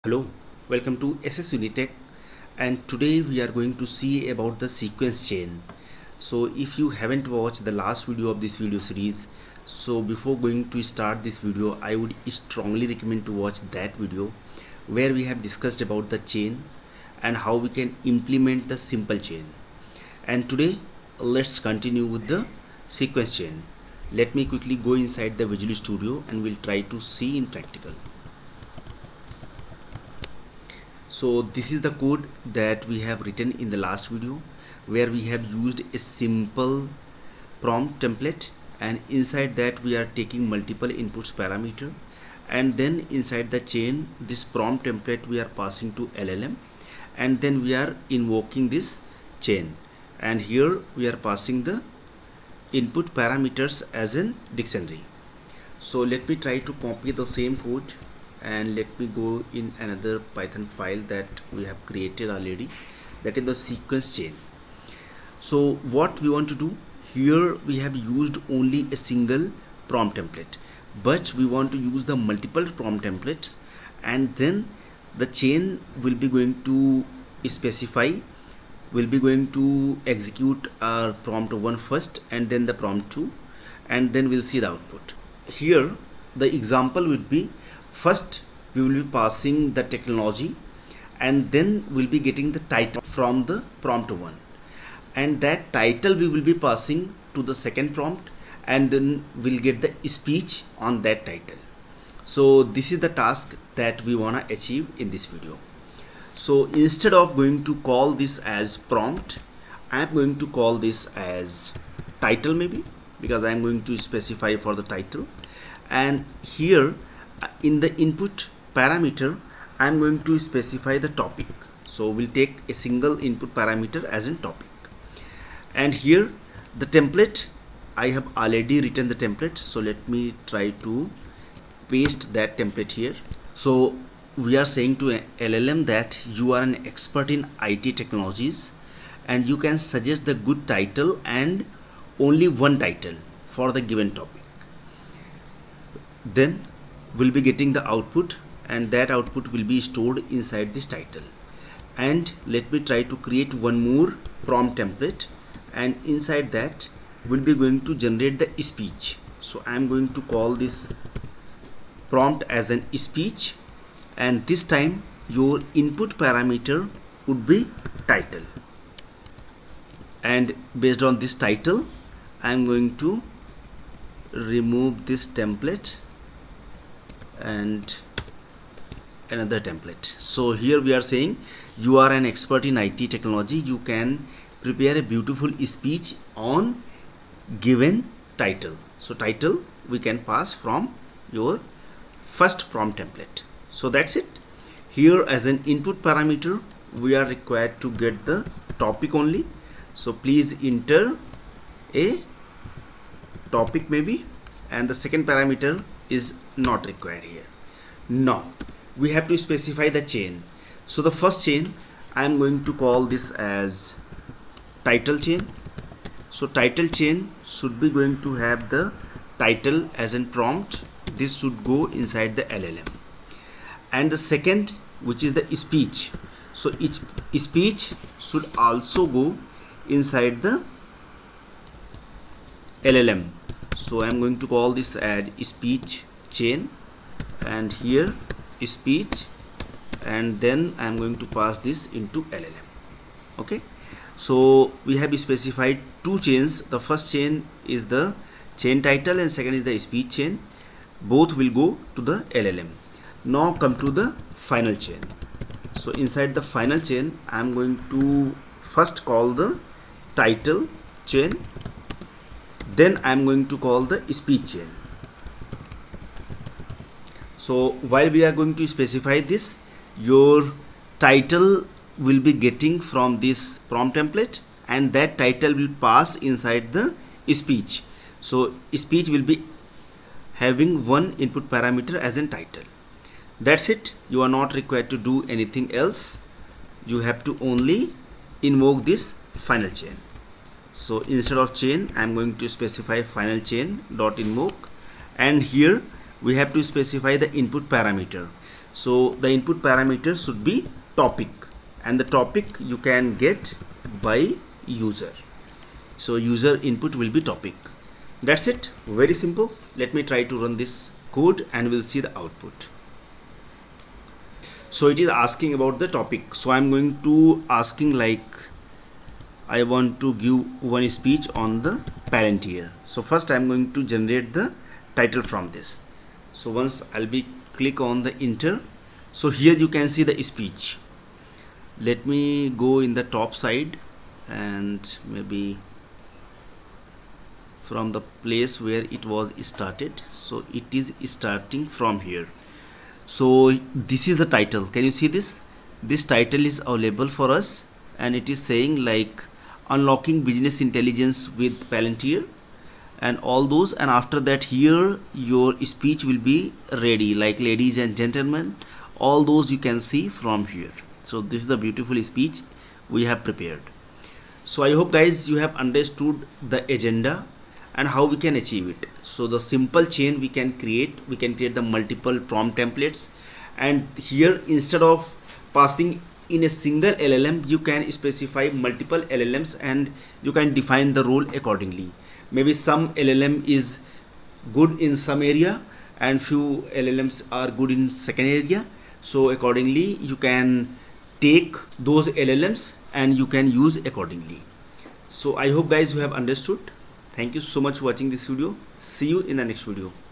Hello, welcome to SS Unitech, and today we are going to see about the sequence chain. So if you haven't watched the last video of this video series, so before going to start this video, I would strongly recommend to watch that video where we have discussed about the chain and how we can implement the simple chain. And today let's continue with the sequence chain. Let me quickly go inside the Visual Studio and we'll try to see in practical. So this is the code that we have written in the last video where we have used a simple prompt template, and inside that we are taking multiple inputs parameter, and then inside the chain this prompt template we are passing to LLM, and then we are invoking this chain, and here we are passing the input parameters as in dictionary. So let me try to copy the same code and let me go in another Python file that we have created already, that is the sequence chain. So what we want to do here, we have used only a single prompt template, but we want to use the multiple prompt templates, and then the chain will be going to specify, will be going to execute our prompt 1 first and then the prompt 2, and then we'll see the output. Here the example would be, first we will be passing the technology, and then we'll be getting the title from the prompt 1, and that title we will be passing to the second prompt, and then we'll get the speech on that title. So this is the task that we want to achieve in this video. So instead of going to call this as prompt, I am going to call this as title maybe, because I am going to specify for the title. And here in the input parameter I am going to specify the topic. So we'll take a single input parameter as in topic. And here the template, I have already written the template, so let me try to paste that template here. So we are saying to LLM that you are an expert in IT technologies and you can suggest the good title and only one title for the given topic. Then we'll be getting the output, and that output will be stored inside this title. And let me try to create one more prompt template, and inside that we'll be going to generate the speech. So I'm going to call this prompt as an speech, and this time your input parameter would be title, and based on this title I'm going to remove this template and another template. So here we are saying you are an expert in IT technology, you can prepare a beautiful speech on given title. So title we can pass from your first prompt template. So that's it. Here as an input parameter we are required to get the topic only, so please enter a topic maybe, and the second parameter is not required here. Now we have to specify the chain. So the first chain I am going to call this as title chain. So title chain should be going to have the title as in prompt, this should go inside the LLM. And the second, which is the speech, so each speech should also go inside the LLM. So I am going to call this as speech chain, and here speech, and then I am going to pass this into LLM. Okay, so we have specified two chains. The first chain is the chain title and second is the speech chain. Both will go to the LLM. Now come to the final chain. So inside the final chain I am going to first call the title chain, then I am going to call the speech chain. So while we are going to specify this, your title will be getting from this prompt template, and that title will pass inside the speech. So speech will be having one input parameter as in title. That's it. You are not required to do anything else. You have to only invoke this final chain. So instead of chain I am going to specify final chain dot invoke, and here we have to specify the input parameter. So the input parameter should be topic, and the topic you can get by user. So user input will be topic. That's it, very simple. Let me try to run this code and we'll see the output. So it is asking about the topic, so I'm going to asking like I want to give one speech on the Palantir. So first I'm going to generate the title from this. So once I'll be click on the enter, so here you can see the speech. Let me go in the top side and maybe from the place where it was started. So it is starting from here. So this is the title. Can you see this? This title is available for us, and it is saying like unlocking business intelligence with Palantir and all those, and after that here your speech will be ready, like ladies and gentlemen, all those you can see from here. So this is the beautiful speech we have prepared. So I hope guys you have understood the agenda and how we can achieve it. So the simple chain we can create the multiple prompt templates, and here instead of passing in a single LLM, you can specify multiple LLMs and you can define the role accordingly. Maybe some LLM is good in some area and few LLMs are good in second area, so accordingly you can take those LLMs and you can use accordingly. So I hope guys you have understood. Thank you so much for watching this video. See you in the next video.